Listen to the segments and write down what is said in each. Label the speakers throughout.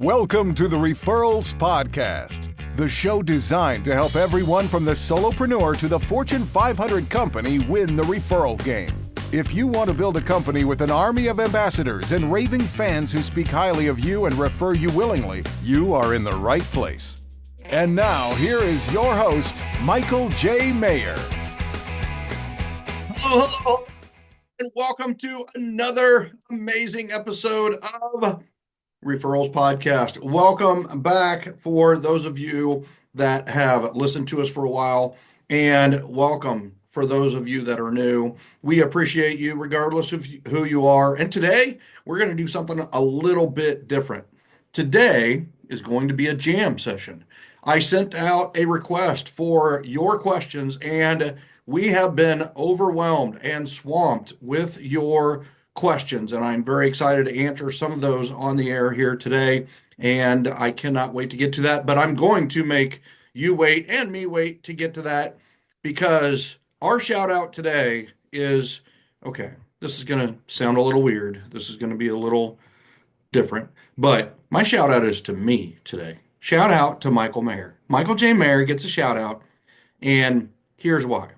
Speaker 1: Welcome to the Referrals Podcast, the show designed to help everyone from the solopreneur to the Fortune 500 company win the referral game. If you want to build a company with an army of ambassadors and raving fans who speak highly of you and refer you willingly, you are in the right place. And now, here is your host, Michael J. Maher.
Speaker 2: Hello, and welcome to another amazing episode of Referrals Podcast. Welcome back for those of you that have listened to us for a while, and welcome for those of you that are new. We appreciate you regardless of who you are. And today we're going to do something a little bit different. Today is going to be a jam session. I sent out a request for your questions, and we have been overwhelmed and swamped with your questions, and I'm very excited to answer some of those on the air here today, and I cannot wait to get to that. But I'm going to make you wait and me wait to get to that, because our shout out today is, okay, this is going to sound a little weird. This is going to be a little different, but my shout out is to me today. Shout out to Michael Maher. Michael J. Maher gets a shout out, and here's why.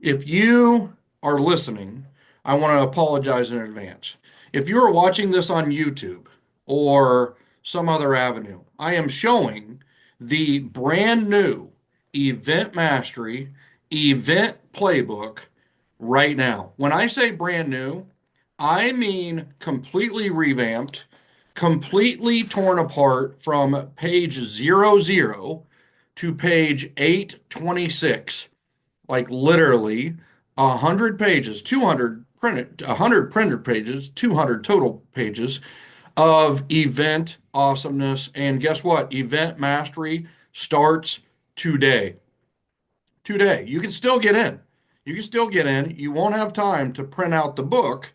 Speaker 2: If you are listening, I want to apologize in advance. If you're watching this on YouTube or some other avenue, I am showing the brand new Event Mastery Event Playbook right now. When I say brand new, I mean completely revamped, completely torn apart from page 00 to page 826. Like literally 100 pages, 200 printed, 100 printed pages, 200 total pages of event awesomeness. And guess what? Event Mastery starts today. Today. You can still get in. You can still get in. You won't have time to print out the book,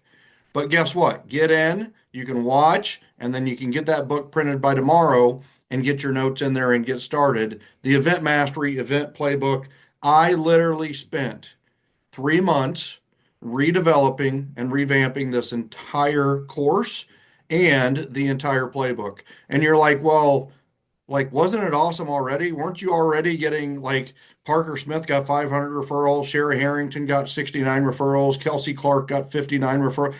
Speaker 2: but guess what? Get in, you can watch, and then you can get that book printed by tomorrow and get your notes in there and get started. The Event Mastery Event Playbook, I literally spent 3 months redeveloping and revamping this entire course and the entire playbook. And you're like, well, like, wasn't it awesome already? Weren't you already getting, like, Parker Smith got 500 referrals, Sherry Harrington got 69 referrals, Kelsey Clark got 59 referrals.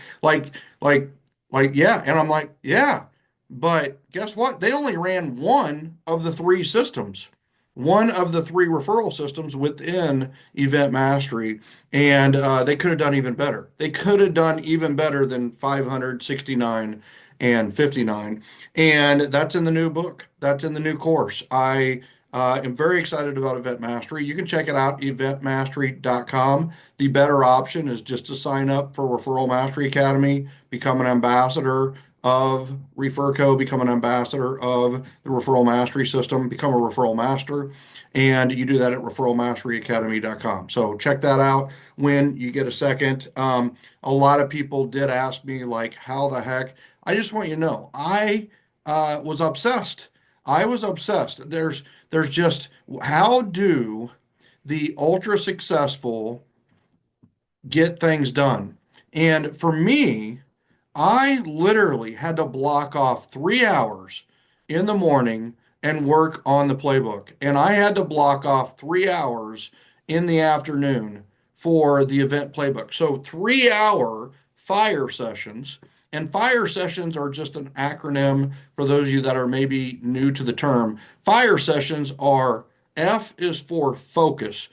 Speaker 2: Yeah. And I'm like, yeah, but guess what? They only ran one of the three systems. One of the three referral systems within Event Mastery, and they could have done even better. They could have done even better than 569 and 59, and that's in the new book. That's in the new course. I am very excited about Event Mastery. You can check it out, eventmastery.com. The better option is just to sign up for Referral Mastery Academy, become an ambassador of ReferCo, become an ambassador of the Referral Mastery System, become a referral master, and you do that at referralmasteryacademy.com. So check that out when you get a second. A lot of people did ask me, like, how the heck? I just want you to know, I was obsessed. I was obsessed. There's just, how do the ultra successful get things done? And for me, I literally had to block off 3 hours in the morning and work on the playbook. And I had to block off 3 hours in the afternoon for the event playbook. So 3-hour fire sessions. And fire sessions are just an acronym for those of you that are maybe new to the term. Fire sessions are, F is for focus.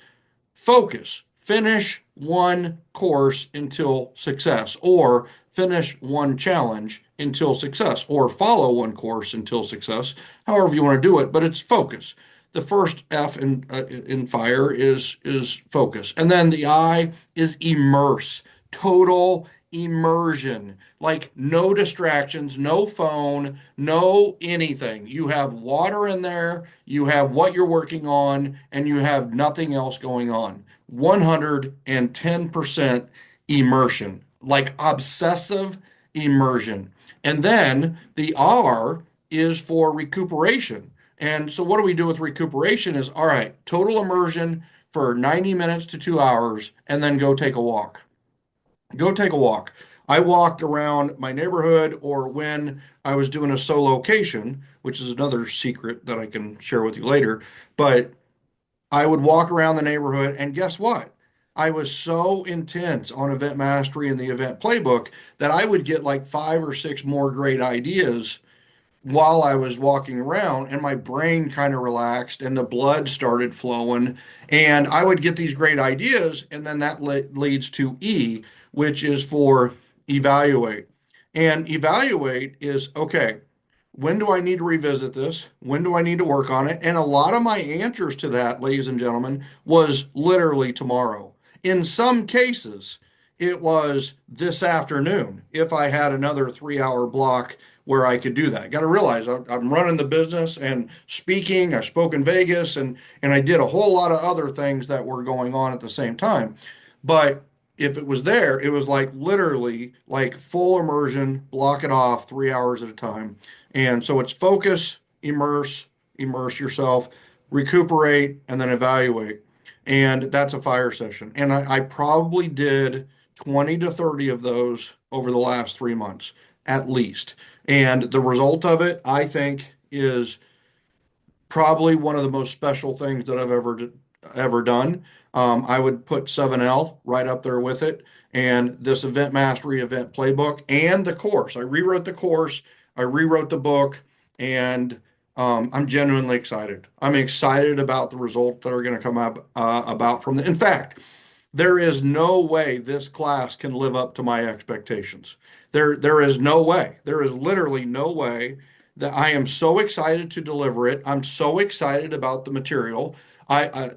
Speaker 2: Focus. Finish one course until success, or finish one challenge until success, or follow one course until success, however you want to do it, but it's focus. The first F in fire is focus. And then the I is immerse, total immersion, like no distractions, no phone, no anything. You have water in there, you have what you're working on, and you have nothing else going on. 110% immersion, like obsessive immersion. And then the R is for recuperation. And so what do we do with recuperation is, all right, total immersion for 90 minutes to 2 hours, and then go take a walk. Go take a walk. I walked around my neighborhood, or when I was doing a solo-cation, which is another secret that I can share with you later, but I would walk around the neighborhood, and guess what? I was so intense on event mastery and the event playbook that I would get like 5 or 6 more great ideas while I was walking around, and my brain kind of relaxed and the blood started flowing, and I would get these great ideas. And then that leads to E, which is for evaluate. And evaluate is, okay, when do I need to revisit this? When do I need to work on it? And a lot of my answers to that, ladies and gentlemen, was literally tomorrow. In some cases, it was this afternoon if I had another 3 hour block where I could do that. Got to realize I'm running the business and speaking. I spoke in Vegas, and I did a whole lot of other things that were going on at the same time. But if it was there, it was like literally like full immersion, block it off 3 hours at a time. And so it's focus, immerse yourself, recuperate, and then evaluate. And that's a fire session. And I probably did 20 to 30 of those over the last 3 months, at least. And the result of it, I think, is probably one of the most special things that I've ever done. I would put 7L right up there with it, and this Event Mastery Event Playbook and the course. I rewrote the course, I rewrote the book, and I'm genuinely excited. I'm excited about the results that are going to come up about from the. In fact, there is no way this class can live up to my expectations. There is no way. There is literally no way that I am so excited to deliver it. I'm so excited about the material.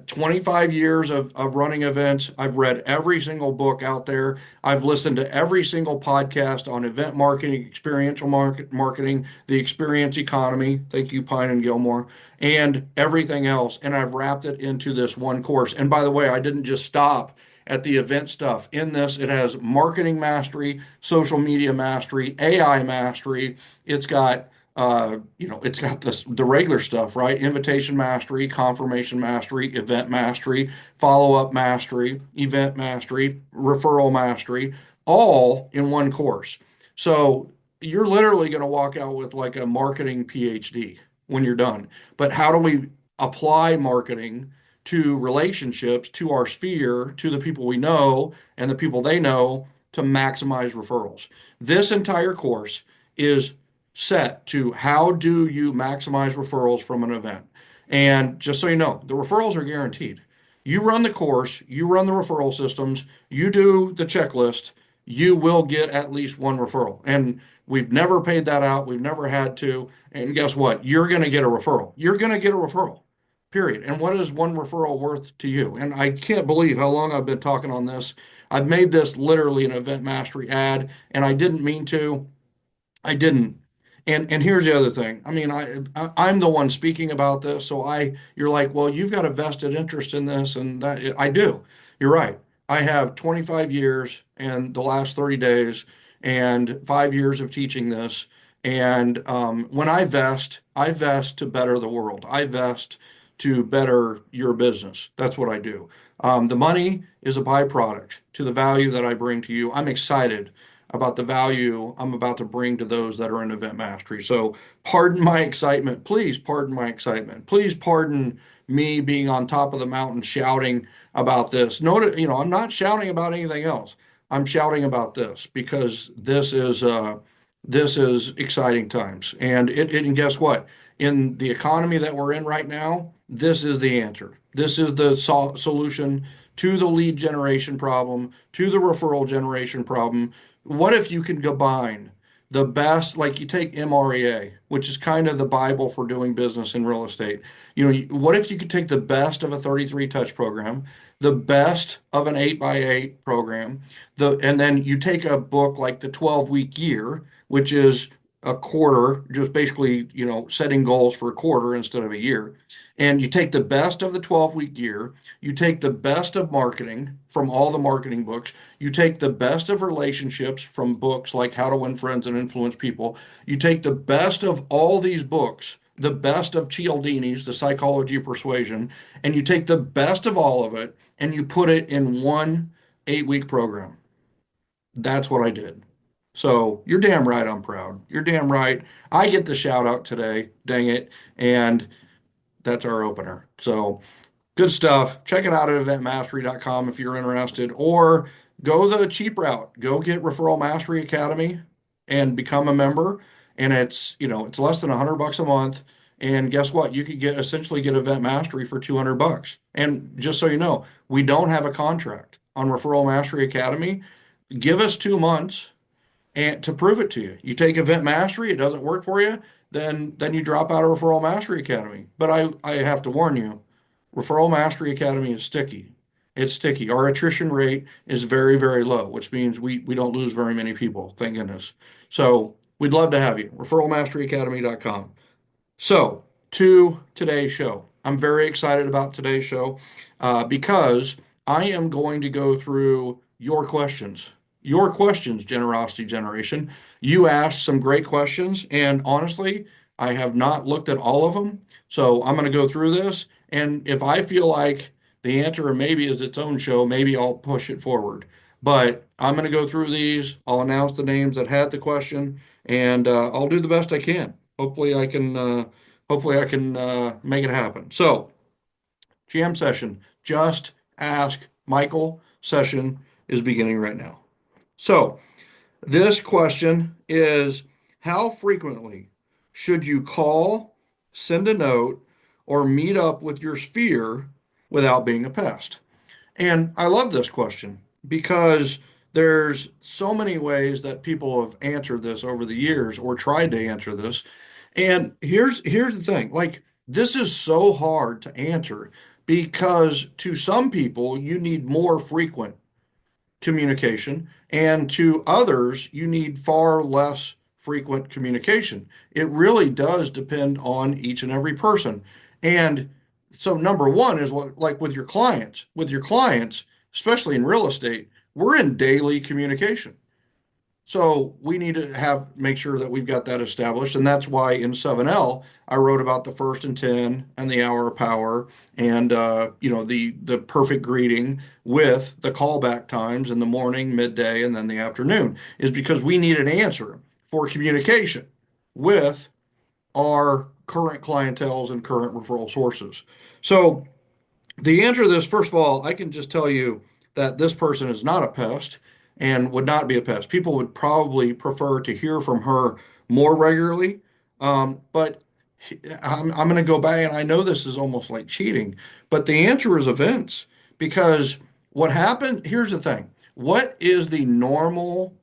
Speaker 2: 25 years of running events. I've read every single book out there. I've listened to every single podcast on event marketing, experiential marketing, the experience economy. Thank you, Pine and Gilmore, and everything else. And I've wrapped it into this one course. And by the way, I didn't just stop at the event stuff. In this, it has marketing mastery, social media mastery, AI mastery. It's got it's got the regular stuff, right? Invitation mastery, confirmation mastery, event mastery, follow-up mastery, event mastery, referral mastery, all in one course. So you're literally going to walk out with like a marketing PhD when you're done. But how do we apply marketing to relationships, to our sphere, to the people we know and the people they know, to maximize referrals? This entire course is set to how do you maximize referrals from an event. And just so you know, the referrals are guaranteed. You run the course, you run the referral systems, you do the checklist, you will get at least one referral. And we've never paid that out. We've never had to. And guess what? You're going to get a referral. You're going to get a referral, period. And what is one referral worth to you? And I can't believe how long I've been talking on this. I've made this literally an event mastery ad, and I didn't mean to. I didn't. And here's the other thing. I mean, I'm the one speaking about this, so you're like, well, you've got a vested interest in this, and that I do. You're right. I have 25 years and the last 30 days and 5 years of teaching this. And when I vest to better the world. I vest to better your business. That's what I do. The money is a byproduct to the value that I bring to you. I'm excited about the value I'm about to bring to those that are in event mastery. So pardon my excitement. Please pardon my excitement. Please pardon me being on top of the mountain shouting about this. Note, I'm not shouting about anything else. I'm shouting about this because this is exciting times. And guess what? In the economy that we're in right now, this is the answer. This is the solution to the lead generation problem, to the referral generation problem. What if you can combine the best, like you take MREA, which is kind of the Bible for doing business in real estate. What if you could take the best of a 33 touch program, the best of an 8x8 program, and then you take a book like the 12-week year, which is a quarter, just basically, setting goals for a quarter instead of a year. And you take the best of the 12-week year, you take the best of marketing from all the marketing books, you take the best of relationships from books like How to Win Friends and Influence People, you take the best of all these books, the best of Cialdini's, The Psychology of Persuasion, and you take the best of all of it and you put it in one 8-week program. That's what I did. So you're damn right I'm proud. You're damn right. I get the shout out today. Dang it. And that's our opener. So good stuff. Check it out at eventmastery.com if you're interested, or go the cheap route. Go get Referral Mastery Academy and become a member. And it's less than $100 a month. And guess what? You could essentially get Event Mastery for $200. And just so you know, we don't have a contract on Referral Mastery Academy. Give us 2 months and to prove it to you. You take Event Mastery, it doesn't work for you, then you drop out of Referral Mastery Academy. But I have to warn you, Referral Mastery Academy is sticky. It's sticky. Our attrition rate is very, very low, which means we don't lose very many people, thank goodness. So we'd love to have you. Referralmasteryacademy.com. So, to today's show. I'm very excited about today's show because I am going to go through your questions. Your questions, Generosity Generation. You asked some great questions, and honestly, I have not looked at all of them. So, I'm going to go through this, and if I feel like the answer maybe is its own show, maybe I'll push it forward. But I'm going to go through these. I'll announce the names that had the question, and I'll do the best I can. Hopefully I can make it happen. So, jam session, just ask Michael session is beginning right now. So, this question is, how frequently should you call, send a note, or meet up with your sphere without being a pest? And I love this question because there's so many ways that people have answered this over the years or tried to answer this. And here's the thing, like this is so hard to answer because to some people you need more frequent communication, and to others, you need far less frequent communication. It really does depend on each and every person. And so, number one is what, like with your clients, especially in real estate, we're in daily communication. So we need to make sure that we've got that established. And that's why in 7L, I wrote about the first and 10 and the hour of power and, the perfect greeting with the callback times in the morning, midday, and then the afternoon is because we need an answer for communication with our current clientels and current referral sources. So the answer to this, first of all, I can just tell you that this person is not a pest and would not be a pest. People would probably prefer to hear from her more regularly. But I'm going to go back, and I know this is almost like cheating, but the answer is events. Because what happened, here's the thing. What is the normal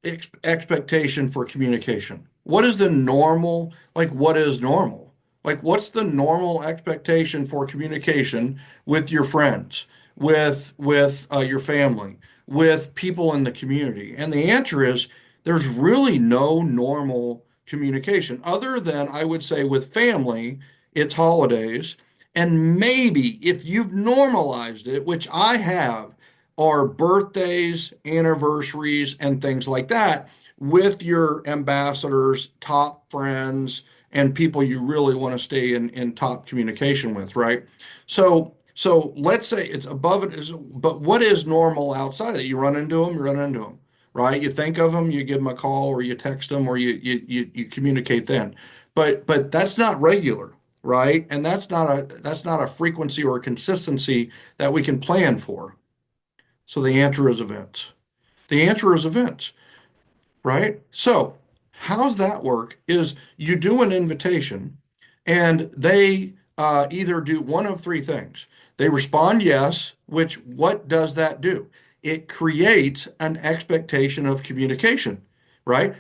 Speaker 2: expectation for communication? What is the normal, like what is normal? Like what's the normal expectation for communication with your friends, with your family, with people in the community? And the answer is there's really no normal communication other than I would say with family, it's holidays. And maybe if you've normalized it, which I have, are birthdays, anniversaries, and things like that with your ambassadors, top friends, and people you really want to stay in top communication with, right? So let's say it's above it, but what is normal outside of it? You run into them, right? You think of them, you give them a call, or you text them, or you communicate then. But that's not regular, right? And that's not a frequency or a consistency that we can plan for. So the answer is events. The answer is events, right? So how's that work is you do an invitation and they either do one of three things. They respond yes, which what does that do? It creates an expectation of communication, right?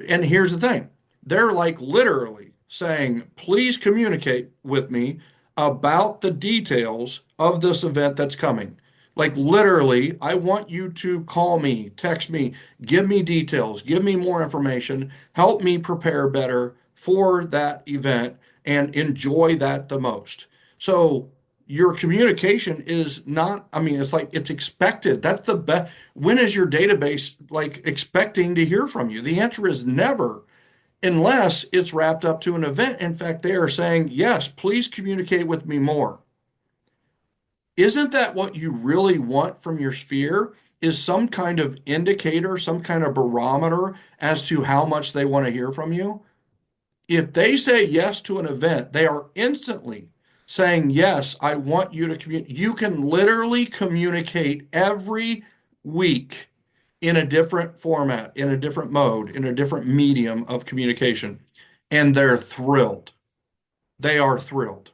Speaker 2: And here's the thing. They're like literally saying, please communicate with me about the details of this event that's coming. Like literally, I want you to call me, text me, give me details, give me more information, help me prepare better for that event and enjoy that the most. So your communication is not, I mean, it's like it's expected. That's the best. When is your database like expecting to hear from you? The answer is never, unless it's wrapped up to an event. In fact, they are saying, yes, please communicate with me more. Isn't that what you really want from your sphere? is some kind of indicator, some kind of barometer as to how much they want to hear from you. If they say yes to an event, they are instantly saying, yes, I want you to communicate. You can literally communicate every week in a different format, in a different mode, in a different medium of communication. And they're thrilled. They are thrilled.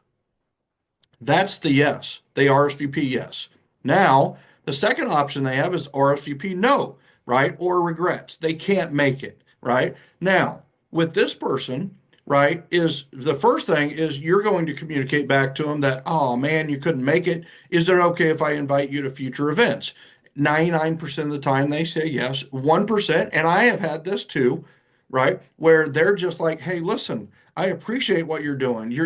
Speaker 2: That's the yes. They RSVP yes. Now, the second option they have is RSVP no, right? Or regrets. They can't make it, right? Now, with this person, right, is the first thing is you're going to communicate back to them that, oh man, you couldn't make it. Is it okay if I invite you to future events? 99% of the time they say yes. 1%, and I have had this too, right? Where they're just like, hey, listen, I appreciate what you're doing.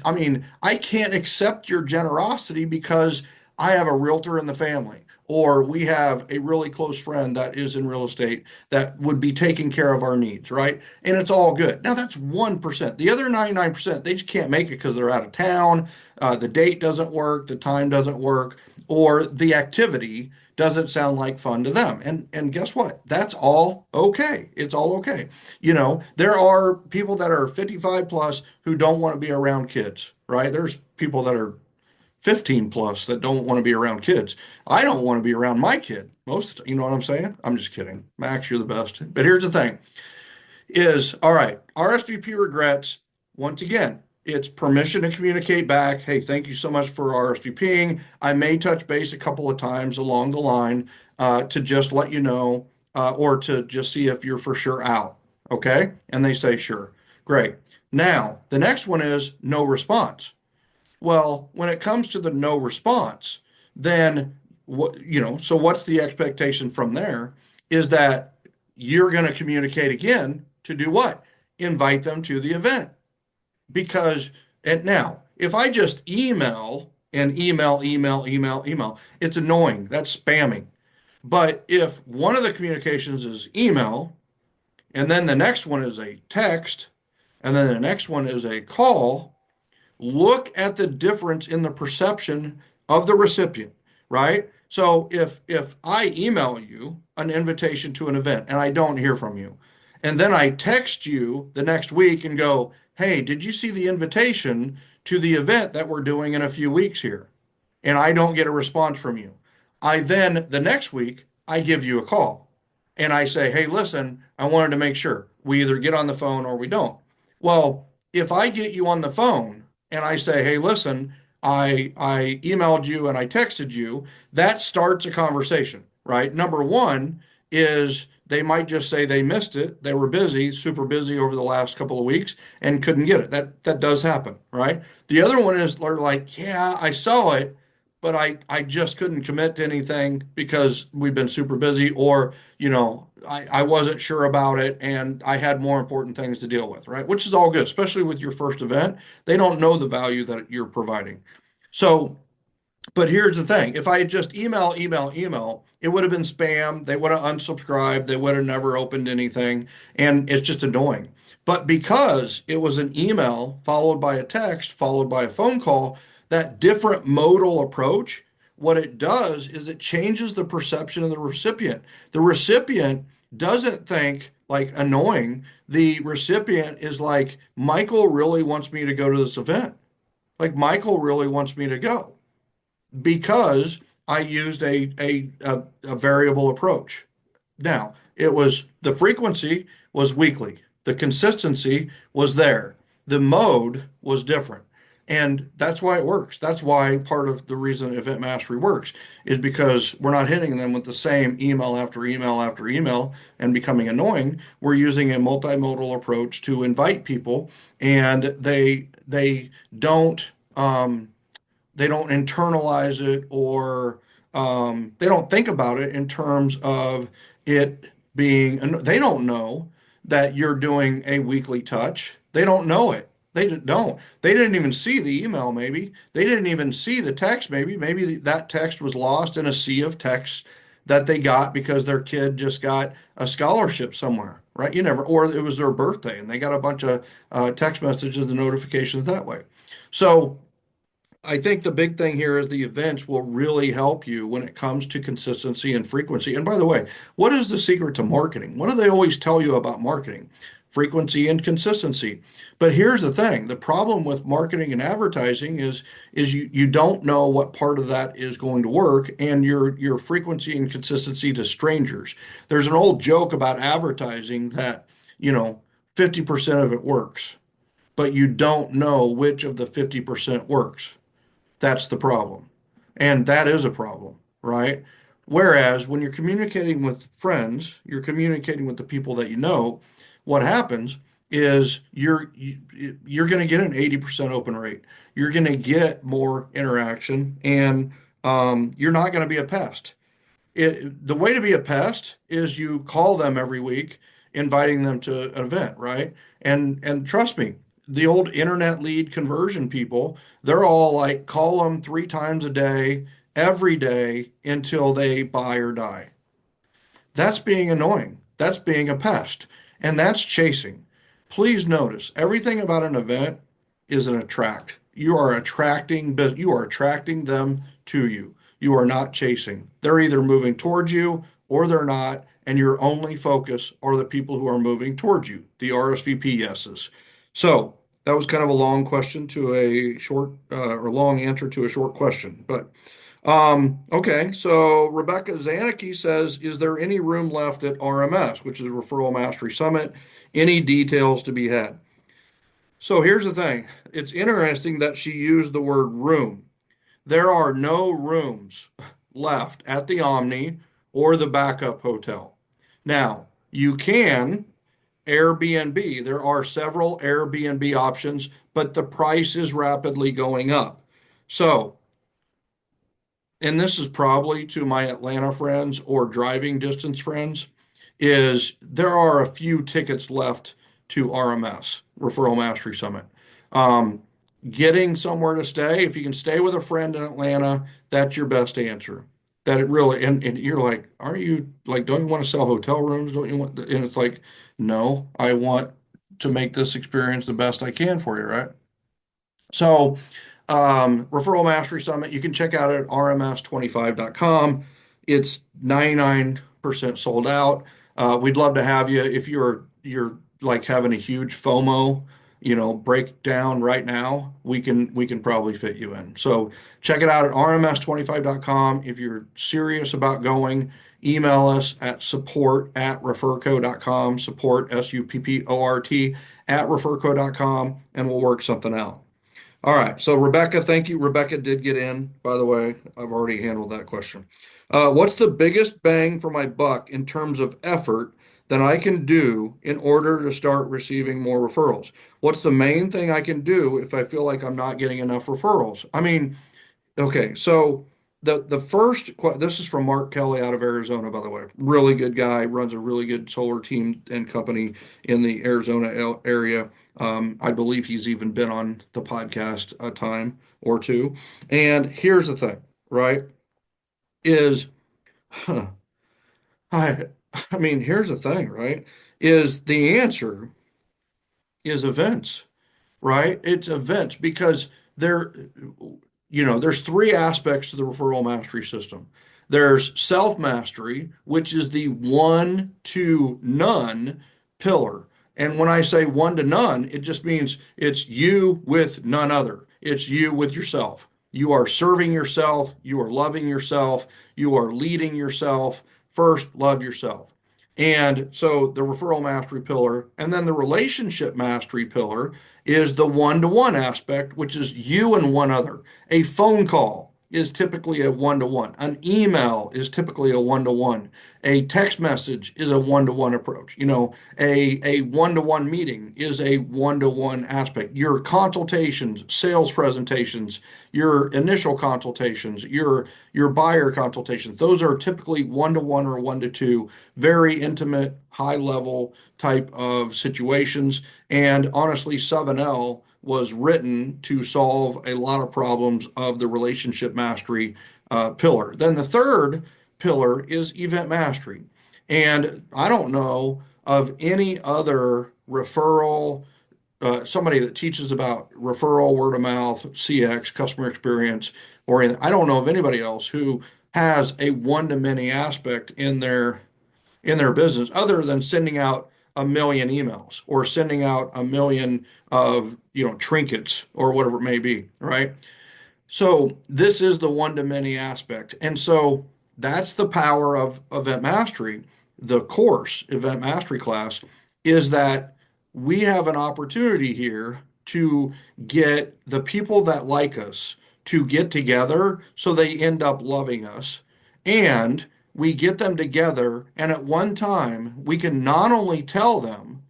Speaker 2: I mean, I can't accept your generosity because I have a realtor in the family, or we have a really close friend that is in real estate that would be taking care of our needs, right? And it's all good. Now that's 1%. The other 99%, they just can't make it because they're out of town. The date doesn't work, the time doesn't work, or the activity doesn't sound like fun to them. And guess what? That's all okay. It's all okay. There are people that are 55 plus who don't want to be around kids, right? There's people that are 15 plus that don't want to be around kids. I don't want to be around my kid. You know what I'm saying? I'm just kidding. Max, you're the best. But here's the thing is, all right, RSVP regrets. Once again, it's permission to communicate back. Hey, thank you so much for RSVPing. I may touch base a couple of times along the line to just let you know or to just see if you're for sure out. Okay. And they say, sure. Great. Now, the next one is no response. Well, when it comes to the no response, then so what's the expectation from there is that you're going to communicate again to do what? Invite them to the event. Because, and now, if I just email and email, it's annoying. That's spamming. But if one of the communications is email, and then the next one is a text, and then the next one is a call, look at the difference in the perception of the recipient, right? So if I email you an invitation to an event and I don't hear from you, and then I text you the next week and go, hey, did you see the invitation to the event that we're doing in a few weeks here? And I don't get a response from you. I then, the next week, I give you a call and I say, hey, listen, I wanted to make sure we either get on the phone or we don't. Well, if I get you on the phone and I say, hey, listen, I emailed you and I texted you, that starts a conversation, right? Number one is they might just say they missed it. They were busy, super busy over the last couple of weeks and couldn't get it. That does happen, right? The other one is they're like, yeah, I saw it, but I just couldn't commit to anything because we've been super busy, or, I wasn't sure about it and I had more important things to deal with, right? Which is all good, especially with your first event. They don't know the value that you're providing. So, but here's the thing. If I had just email, it would have been spam. They would have unsubscribed. They would have never opened anything. And it's just annoying. But because it was an email followed by a text, followed by a phone call, that different modal approach, what it does is it changes the perception of the recipient. The recipient doesn't think like annoying. The recipient is like, Michael really wants me to go to this event. Like Michael really wants me to go because I used a variable approach. Now, it was the frequency was weekly. The consistency was there. The mode was different. And that's why it works. That's why part of the reason Event Mastery works is because we're not hitting them with the same email after email after email and becoming annoying. We're using a multimodal approach to invite people, and they don't they don't internalize it, or they don't think about it in terms of it being, they don't know that you're doing a weekly touch. They don't know it. They don't. They didn't even see the email, maybe. They didn't even see the text, maybe. Maybe that text was lost in a sea of texts that they got because their kid just got a scholarship somewhere, right? Or it was their birthday and they got a bunch of text messages and notifications that way. So I think the big thing here is the events will really help you when it comes to consistency and frequency. And by the way, what is the secret to marketing? What do they always tell you about marketing? Frequency and consistency. But here's the thing, the problem with marketing and advertising is you don't know what part of that is going to work, and your frequency and consistency to strangers. There's an old joke about advertising that, you know, 50% of it works, but you don't know which of the 50% works. That's the problem. And that is a problem, right? Whereas when you're communicating with friends, you're communicating with the people that you know, what happens is you're going to get an 80% open rate. You're going to get more interaction, and you're not going to be a pest. The way to be a pest is you call them every week, inviting them to an event, right? And trust me, the old internet lead conversion people, they're all like, call them 3 times a day, every day until they buy or die. That's being annoying. That's being a pest. And that's chasing. Please notice everything about an event is an attract. You are attracting them to you. You are not chasing. They're either moving towards you or they're not, and your only focus are the people who are moving towards you, the RSVP yeses. So that was kind of a long question to a short, or long answer to a short question. But okay, so Rebecca Zanicki says, is there any room left at RMS, which is Referral Mastery Summit? Any details to be had? So here's the thing. It's interesting that she used the word room. There are no rooms left at the Omni or the backup hotel. Now, you can Airbnb. There are several Airbnb options, but the price is rapidly going up. So, and this is probably to my Atlanta friends or driving distance friends, is there are a few tickets left to RMS, Referral Mastery Summit. Um, Getting somewhere to stay, if you can stay with a friend in Atlanta, that's your best answer. That it really, and you're like, aren't you like, don't you want to sell hotel rooms? Don't you want, and it's like, no, I want to make this experience the best I can for you, right? So, Referral Mastery Summit, you can check out at rms25.com. It's 99% sold out. We'd love to have you if you're like having a huge FOMO, breakdown right now. We can probably fit you in. So check it out at rms25.com. If you're serious about going, email us at support@referco.com, support SUPPORT @referco.com, and we'll work something out. All right. So Rebecca, thank you. Rebecca did get in, by the way. I've already handled that question. What's the biggest bang for my buck in terms of effort that I can do in order to start receiving more referrals? What's the main thing I can do if I feel like I'm not getting enough referrals? I mean, okay, so the first this is from Mark Kelly out of Arizona, by the way. Really good guy, runs a really good solar team and company in the Arizona area. I believe he's even been on the podcast a time or two. And here's the thing, right? Is huh, I I mean, here's the thing, right? Is the answer is events, right? It's events because there, there's 3 aspects to the referral mastery system. There's self mastery, which is the one to none pillar. And when I say one to none, it just means it's you with none other. It's you with yourself. You are serving yourself. You are loving yourself. You are leading yourself. First, love yourself. And so the referral mastery pillar, and then the relationship mastery pillar is the one-to-one aspect, which is you and one other. A phone call is typically a one-to-one. An email is typically a one-to-one. A text message is a one-to-one approach. A one-to-one meeting is a one-to-one aspect. Your consultations, sales presentations, your initial consultations, your buyer consultations, those are typically one-to-one or one-to-two, very intimate, high-level type of situations. And honestly, 7L was written to solve a lot of problems of the relationship mastery pillar. Then the third pillar is event mastery. And I don't know of any other referral somebody that teaches about referral, word of mouth, CX, customer experience, or anything. I don't know of anybody else who has a one-to-many aspect in their business other than sending out a million emails or sending out a million of trinkets or whatever it may be, right? So this is the one-to-many aspect. And so that's the power of Event Mastery. The course, Event Mastery class, is that we have an opportunity here to get the people that like us to get together so they end up loving us. And we get them together, and at one time, we can not only tell them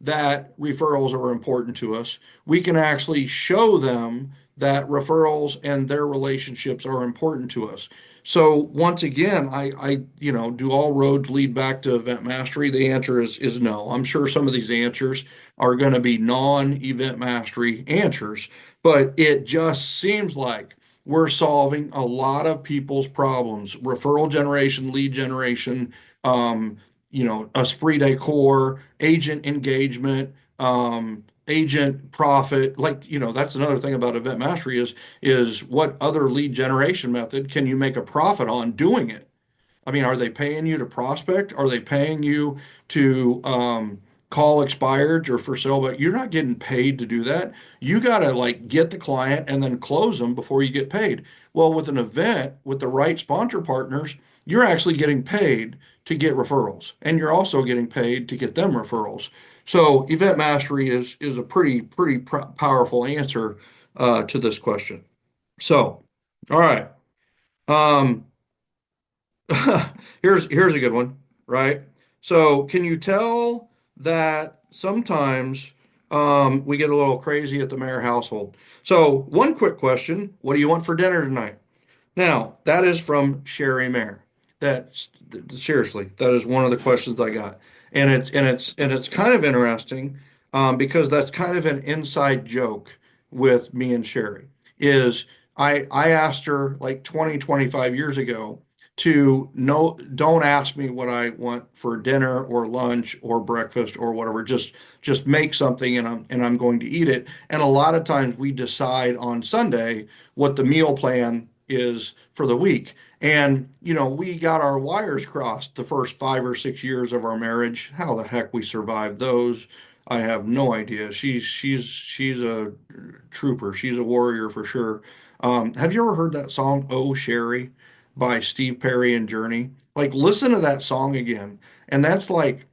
Speaker 2: that referrals are important to us, we can actually show them that referrals and their relationships are important to us. So once again, do all roads lead back to event mastery? The answer is no. I'm sure some of these answers are going to be non-event mastery answers, but it just seems like we're solving a lot of people's problems. Referral generation, lead generation, esprit de corps, agent engagement, agent profit. That's another thing about event mastery is what other lead generation method can you make a profit on doing it? I mean, are they paying you to prospect? Are they paying you to call expireds or for sale? But you're not getting paid to do that. You got to like get the client and then close them before you get paid. Well, with an event with the right sponsor partners, you're actually getting paid to get referrals, and you're also getting paid to get them referrals. So, event mastery is a pretty powerful answer to this question. So, all right. Um, here's a good one, right? So, can you tell that sometimes we get a little crazy at the Maher household? So, one quick question: what do you want for dinner tonight? Now, that is from Sherry Mayer. That's seriously, that is one of the questions I got, and it's kind of interesting because that's kind of an inside joke with me and Sherry. Is I asked her like 20, 25 years ago to no, don't ask me what I want for dinner or lunch or breakfast or whatever. Just make something and I'm going to eat it. And a lot of times we decide on Sunday what the meal plan is for the week. And, we got our wires crossed the first 5 or 6 years of our marriage. How the heck we survived those, I have no idea. She's a trooper. She's a warrior for sure. Have you ever heard that song, Oh Sherry, by Steve Perry and Journey? Like, listen to that song again. And that's like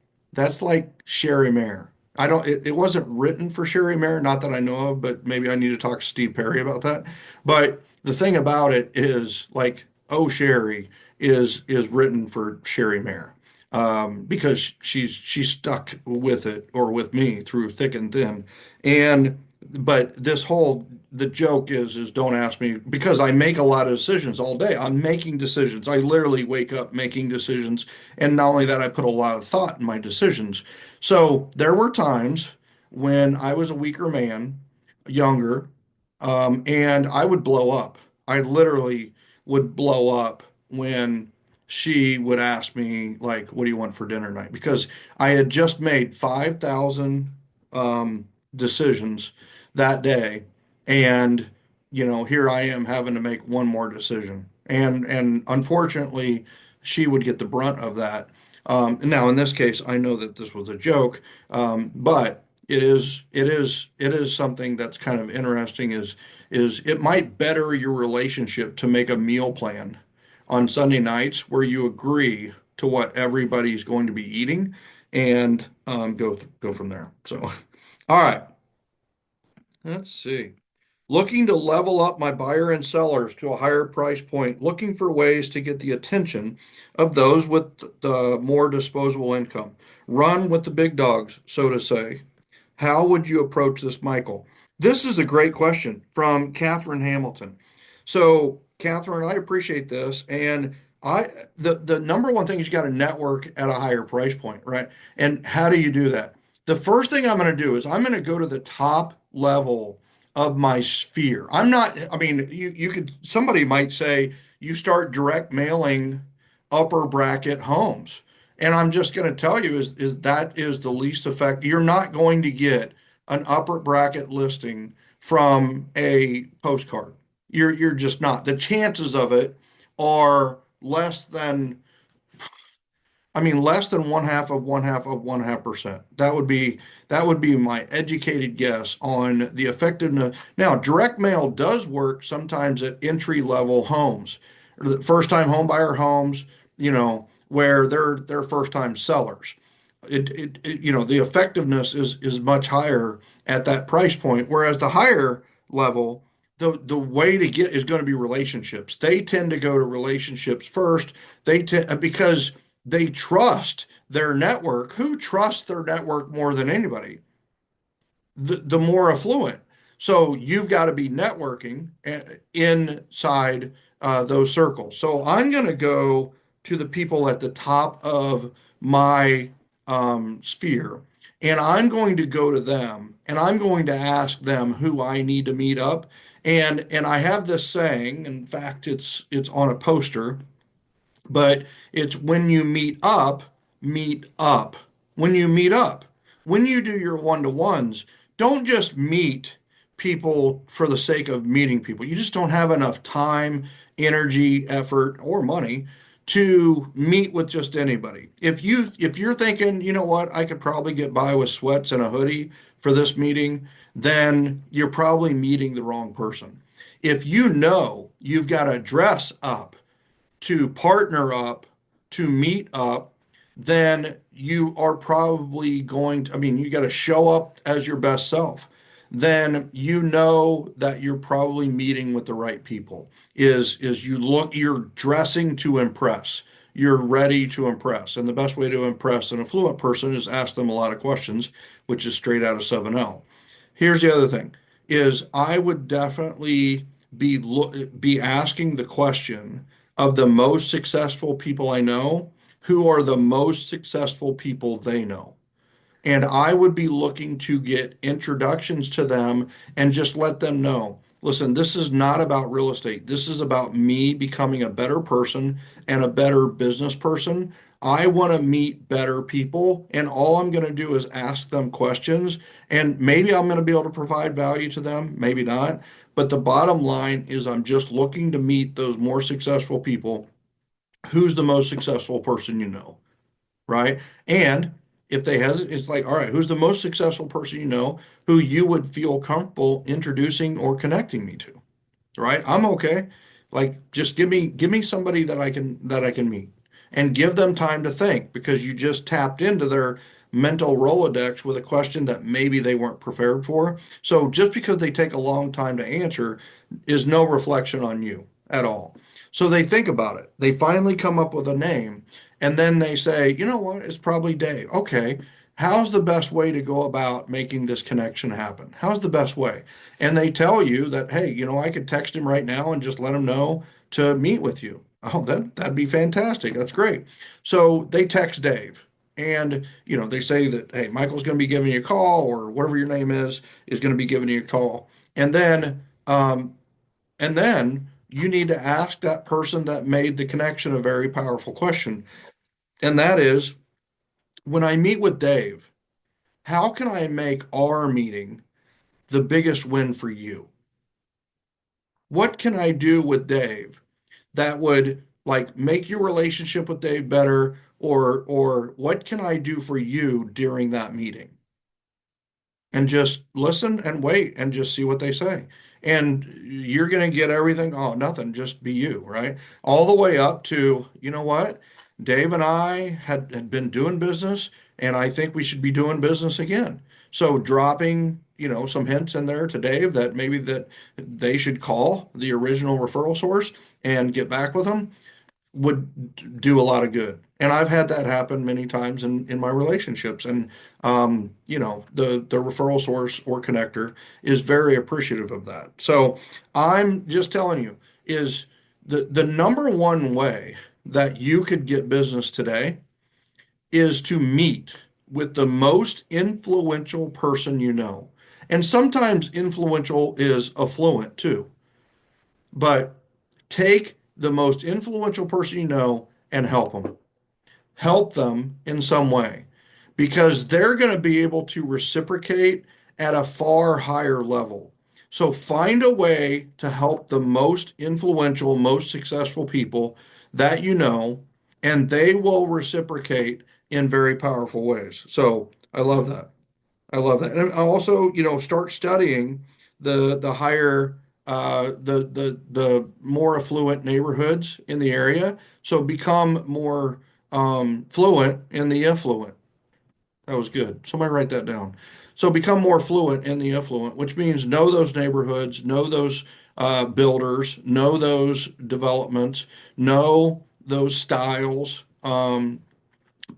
Speaker 2: Sherry Mayer. It wasn't written for Sherry Mayer, not that I know of, but maybe I need to talk to Steve Perry about that. But the thing about it is like, oh, Sherry is written for Sherry Mayer because she's stuck with it or with me through thick and thin. And but the joke is don't ask me because I make a lot of decisions all day. I'm making decisions. I literally wake up making decisions. And not only that, I put a lot of thought in my decisions. So there were times when I was a weaker man, younger, and I would blow up. I literally would blow up when she would ask me, like, what do you want for dinner tonight? Because I had just made 5,000 decisions that day. And, here I am having to make one more decision. And unfortunately, she would get the brunt of that. Now, in this case, I know that this was a joke, but it is something that's kind of interesting is it might better your relationship to make a meal plan on Sunday nights where you agree to what everybody's going to be eating and go from there. So, all right, let's see. Looking to level up my buyer and sellers to a higher price point, looking for ways to get the attention of those with the more disposable income. Run with the big dogs, so to say. How would you approach this, Michael? This is a great question from Catherine Hamilton. So, Catherine, I appreciate this. And the number one thing is you got to network at a higher price point, right? And how do you do that? The first thing I'm going to do is I'm going to go to the top level of my sphere. I mean, somebody might say you start direct mailing upper bracket homes. And I'm just going to tell you is that is the least effective. You're not going to get an upper bracket listing from a postcard. You're just not. The chances of it are less than, I mean, less than one half of one half of 1/2%. That would be my educated guess on the effectiveness. Now, direct mail does work sometimes at entry level homes, or the first time home buyer homes, where they're first time sellers. The effectiveness is much higher at that price point, whereas the higher level, the way to get is going to be relationships. They tend to go to relationships first. They tend because they trust their network. Who trusts their network more than anybody? The more affluent. So you've got to be networking inside those circles. So I'm going to go to the people at the top of my sphere, and I'm going to go to them, and I'm going to ask them who I need to meet up. And I have this saying. In fact, it's on a poster, but it's when you meet up, meet up. When you meet up, when you do your one-to-ones, don't just meet people for the sake of meeting people. You just don't have enough time, energy, effort, or money to meet with just anybody. If you're thinking, you know what, I could probably get by with sweats and a hoodie for this meeting, then you're probably meeting the wrong person. If you know you've got to dress up, to partner up, to meet up, then you are probably going to, I mean, you got to show up as your best self. Then you know that you're probably meeting with the right people. You're dressing to impress. You're ready to impress. And the best way to impress an affluent person is ask them a lot of questions, which is straight out of 7L. Here's the other thing is I would definitely be asking the question of the most successful people I know, who are the most successful people they know. And I would be looking to get introductions to them and just let them know, listen, this is not about real estate. This is about me becoming a better person and a better business person. I want to meet better people, and all I'm going to do is ask them questions. And maybe I'm going to be able to provide value to them, maybe not. But the bottom line is, I'm just looking to meet those more successful people. Who's the most successful person you know? Right? And if they hesitate, it's like, all right, who's the most successful person you know who you would feel comfortable introducing or connecting me to? Right? I'm okay. Like, just give me somebody that I can meet, and give them time to think, because you just tapped into their mental Rolodex with a question that maybe they weren't prepared for. So just because they take a long time to answer is no reflection on you at all. So they think about it. They finally come up with a name, and then they say, you know what, it's probably Dave. Okay, how's the best way to go about making this connection happen? How's the best way? And they tell you that, hey, I could text him right now and just let him know to meet with you. Oh, that'd be fantastic. That's great. So they text Dave, and they say that, hey, Michael's going to be giving you a call, or whatever your name is going to be giving you a call. And then you need to ask that person that made the connection a very powerful question. And that is, when I meet with Dave, how can I make our meeting the biggest win for you? What can I do with Dave that would, like, make your relationship with Dave better, or what can I do for you during that meeting? And just listen and wait and just see what they say. And you're going to get everything. Oh, nothing, just be you, right? All the way up to, you know what? Dave and I had been doing business, and I think we should be doing business again. So dropping, some hints in there to Dave that maybe that they should call the original referral source and get back with them would do a lot of good. And I've had that happen many times in my relationships. And the referral source or connector is very appreciative of that. So I'm just telling you, is the number one way that you could get business today is to meet with the most influential person you know. And sometimes influential is affluent too. But take the most influential person you know and help them. Help them in some way, because they're going to be able to reciprocate at a far higher level. So find a way to help the most influential, most successful people that you know, and they will reciprocate in very powerful ways. So I love that. I love that. And also, start studying the higher the more affluent neighborhoods in the area. So become more fluent in the affluent. That was good. Somebody write that down. So become more fluent in the affluent, which means know those neighborhoods, know those builders, know those developments, know those styles.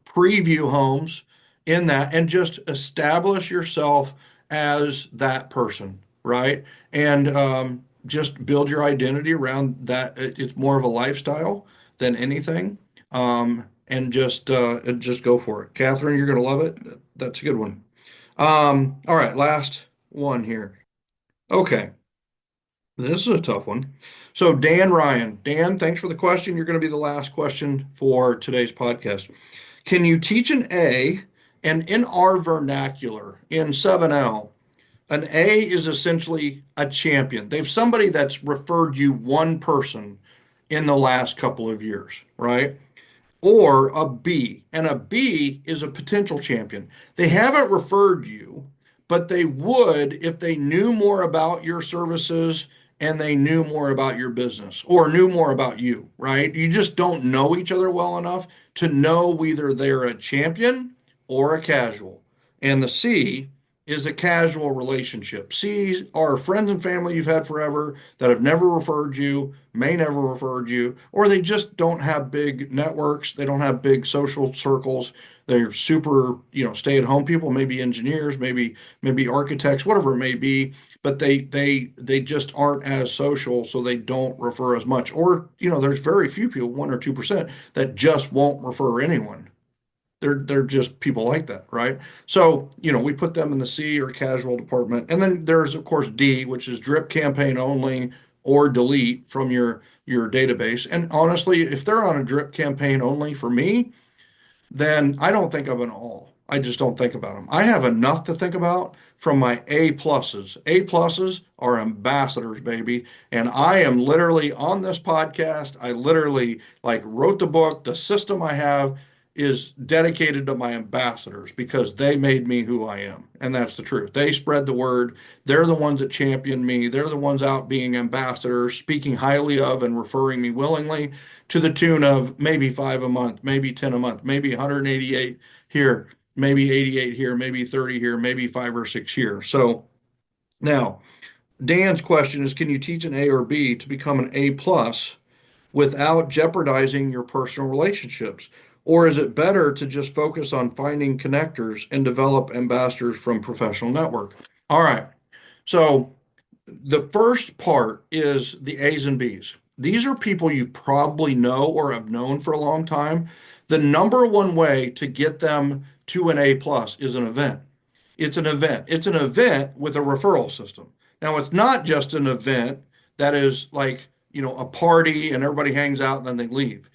Speaker 2: Preview homes in that and just establish yourself as that person, right? And just build your identity around that. It's more of a lifestyle than anything. And just go for it. Catherine, you're going to love it. That's a good one. All right, last one here. Okay, this is a tough one. So Dan Ryan, Dan, thanks for the question. You're going to be the last question for today's podcast. Can you teach an A? And in our vernacular, in 7L, an A is essentially a champion. They've somebody that's referred you one person in the last couple of years, right? Or a B. And a B is a potential champion. They haven't referred you, but they would if they knew more about your services and they knew more about your business or knew more about you, right? You just don't know each other well enough to know whether they're a champion or a casual. And the C is a casual relationship. C's are friends and family you've had forever that have never referred you, may never referred you, or they just don't have big networks. They don't have big social circles. They're super, stay-at-home people, maybe engineers, maybe architects, whatever it may be, but they just aren't as social, so they don't refer as much. Or, there's very few people, 1 or 2%, that just won't refer anyone. They're just people like that, right? So, we put them in the C or casual department. And then there's, of course, D, which is drip campaign only or delete from your database. And honestly, if they're on a drip campaign only for me, then I don't think of an all. I just don't think about them. I have enough to think about from my A pluses. A pluses are ambassadors, baby. And I am literally on this podcast. I literally wrote the book. The system I have is dedicated to my ambassadors because they made me who I am. And that's the truth. They spread the word. They're the ones that champion me. They're the ones out being ambassadors, speaking highly of and referring me willingly to the tune of maybe 5 a month, maybe 10 a month, maybe 188 here, maybe 88 here, maybe 30 here, maybe 5 or 6 here. So now, Dan's question is, can you teach an A or B to become an A plus without jeopardizing your personal relationships? Or is it better to just focus on finding connectors and develop ambassadors from professional network? All right. So the first part is the A's and B's. These are people you probably know or have known for a long time. The number one way to get them to an A plus is an event. It's an event. It's an event with a referral system. Now, it's not just an event that is a party and everybody hangs out and then they leave.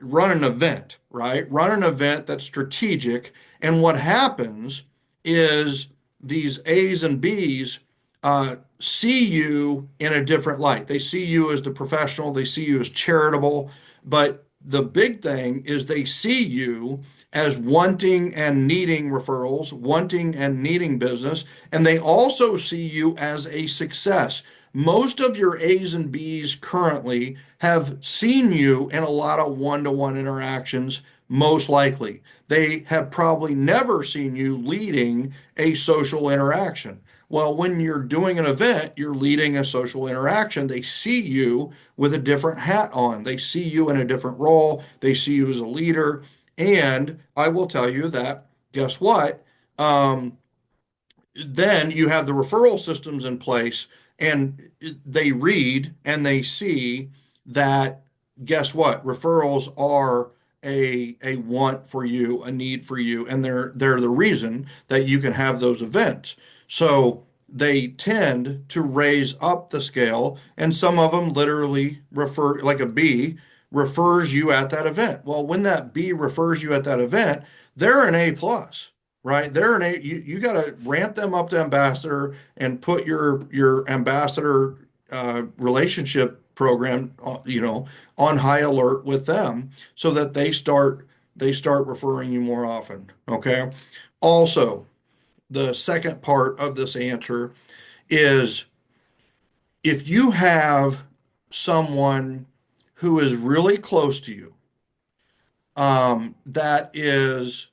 Speaker 2: Run an event, right? Run an event that's strategic. And what happens is these A's and B's see you in a different light. They see you as the professional, they see you as charitable, but the big thing is they see you as wanting and needing referrals, wanting and needing business, and they also see you as a success. Most of your A's and B's currently have seen you in a lot of one-to-one interactions, most likely. They have probably never seen you leading a social interaction. Well, when you're doing an event, you're leading a social interaction. They see you with a different hat on. They see you in a different role. They see you as a leader. And I will tell you that, guess what? Then you have the referral systems in place and they read and they see that, guess what? Referrals are a want for you, a need for you, and they're the reason that you can have those events. So they tend to raise up the scale, and some of them literally refer, like a B refers you at that event. Well, when that B refers you at that event, they're an A plus, right? You got to ramp them up to ambassador and put your ambassador relationship program, on high alert with them so that they start referring you more often. Okay. Also, the second part of this answer is if you have someone who is really close to you, that is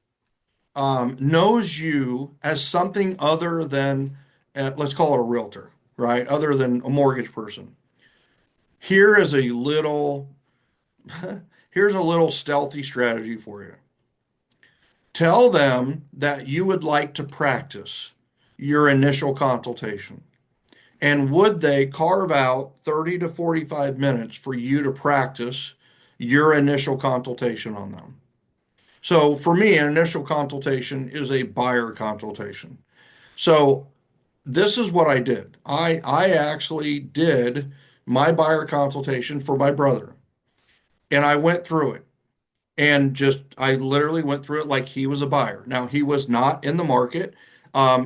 Speaker 2: knows you as something other than, let's call it a realtor, right? Other than a mortgage person. Here is a little, here's a little stealthy strategy for you. Tell them that you would like to practice your initial consultation. And would they carve out 30 to 45 minutes for you to practice your initial consultation on them? So for me, an initial consultation is a buyer consultation. So this is what I did. I actually did my buyer consultation for my brother, and I went through it and just I literally went through it like he was a buyer. Now he was not in the market.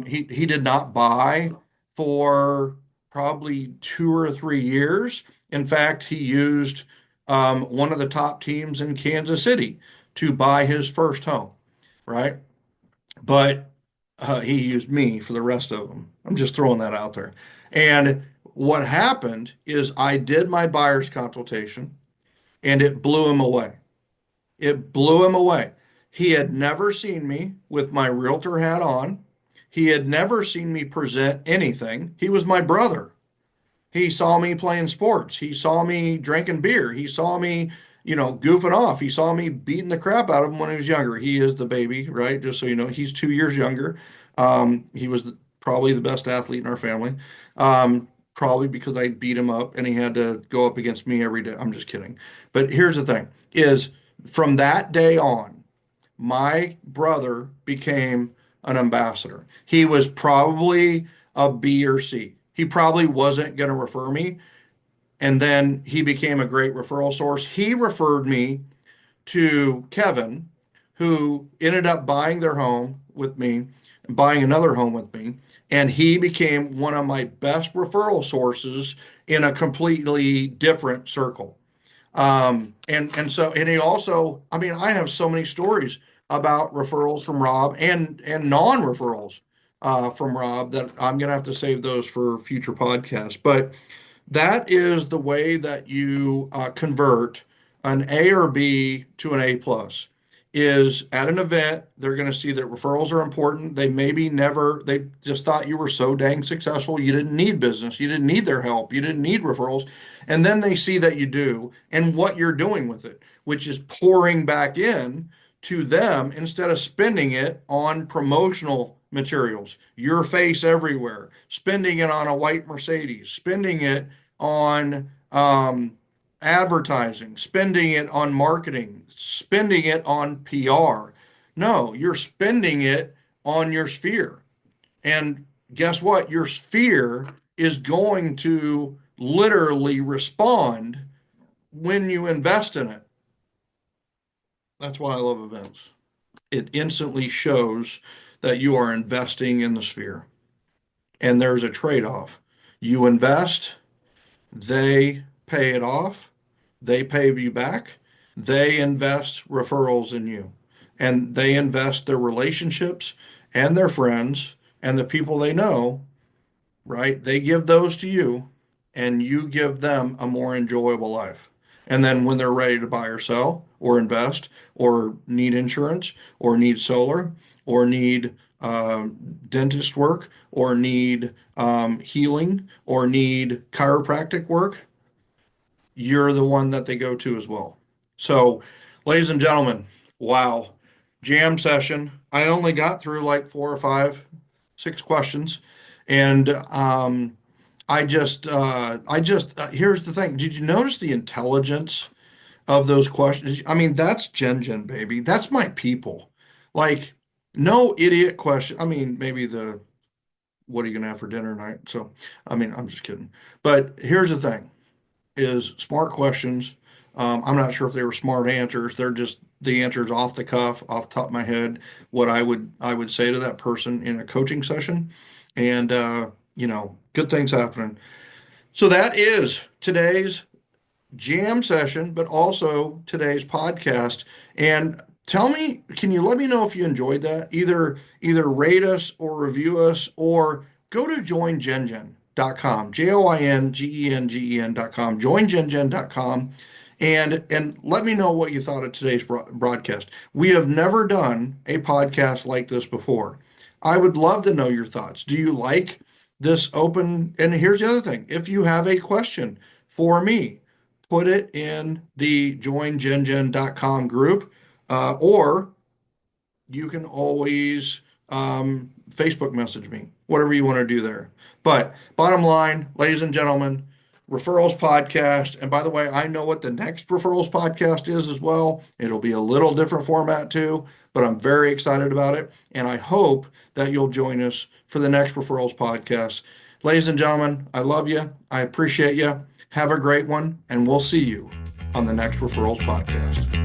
Speaker 2: He did not buy for probably 2 or 3 years. In fact, he used one of the top teams in Kansas City to buy his first home, right? But he used me for the rest of them. I'm just throwing that out there. And what happened is I did my buyer's consultation and it blew him away. It blew him away. He had never seen me with my realtor hat on. He had never seen me present anything. He was my brother. He saw me playing sports. He saw me drinking beer. He saw me, goofing off. He saw me beating the crap out of him when he was younger. He is the baby, right? Just so you know, he's 2 years younger. He was probably the best athlete in our family. Probably because I beat him up and he had to go up against me every day. I'm just kidding. But here's the thing is from that day on, my brother became an ambassador. He was probably a B or C. He probably wasn't going to refer me. And then he became a great referral source. He referred me to Kevin, who ended up buying their home with me, buying another home with me. And he became one of my best referral sources in a completely different circle. And he also, I mean, I have so many stories about referrals from Rob and non-referrals from Rob that I'm gonna have to save those for future podcasts. But that is the way that you convert an A or B to an A plus. Is at an event, they're going to see that referrals are important. They just thought you were so dang successful, you didn't need business, you didn't need their help, you didn't need referrals. And then they see that you do and what you're doing with it, which is pouring back in to them instead of spending it on promotional materials, your face everywhere, spending it on a white Mercedes, spending it on advertising, spending it on marketing, spending it on PR. No, you're spending it on your sphere. And guess what? Your sphere is going to literally respond when you invest in it. That's why I love events. It instantly shows that you are investing in the sphere. And there's a trade-off. You invest, they pay it off, they pay you back, they invest referrals in you, and they invest their relationships and their friends and the people they know, right? They give those to you, and you give them a more enjoyable life. And then when they're ready to buy or sell or invest or need insurance or need solar or need dentist work or need healing or need chiropractic work, you're the one that they go to as well. So, ladies and gentlemen, wow, jam session. I only got through like 4 or 5, 6 questions, and here's the thing. Did you notice the intelligence of those questions? I mean, that's Gen, baby. That's my people. Like, no idiot question. I mean, maybe what are you gonna have for dinner tonight? So, I mean, I'm just kidding. But here's the thing is smart questions. I'm not sure if they were smart answers. They're just the answers off the cuff, off the top of my head, what I would say to that person in a coaching session. And good things happening. So that is today's jam session, but also today's podcast. And can you let me know if you enjoyed that? Either rate us or review us, or go to joingengen.com, joingengen.com, joingengen.com, and let me know what you thought of today's broadcast. We have never done a podcast like this before. I would love to know your thoughts. Do you like this open? And here's the other thing. If you have a question for me, put it in the joingengen.com group, or you can always Facebook message me, whatever you want to do there. But bottom line, ladies and gentlemen, Referrals podcast. And by the way, I know what the next Referrals podcast is as well. It'll be a little different format too, but I'm very excited about it. And I hope that you'll join us for the next Referrals podcast. Ladies and gentlemen, I love you. I appreciate you. Have a great one, and we'll see you on the next Referrals podcast.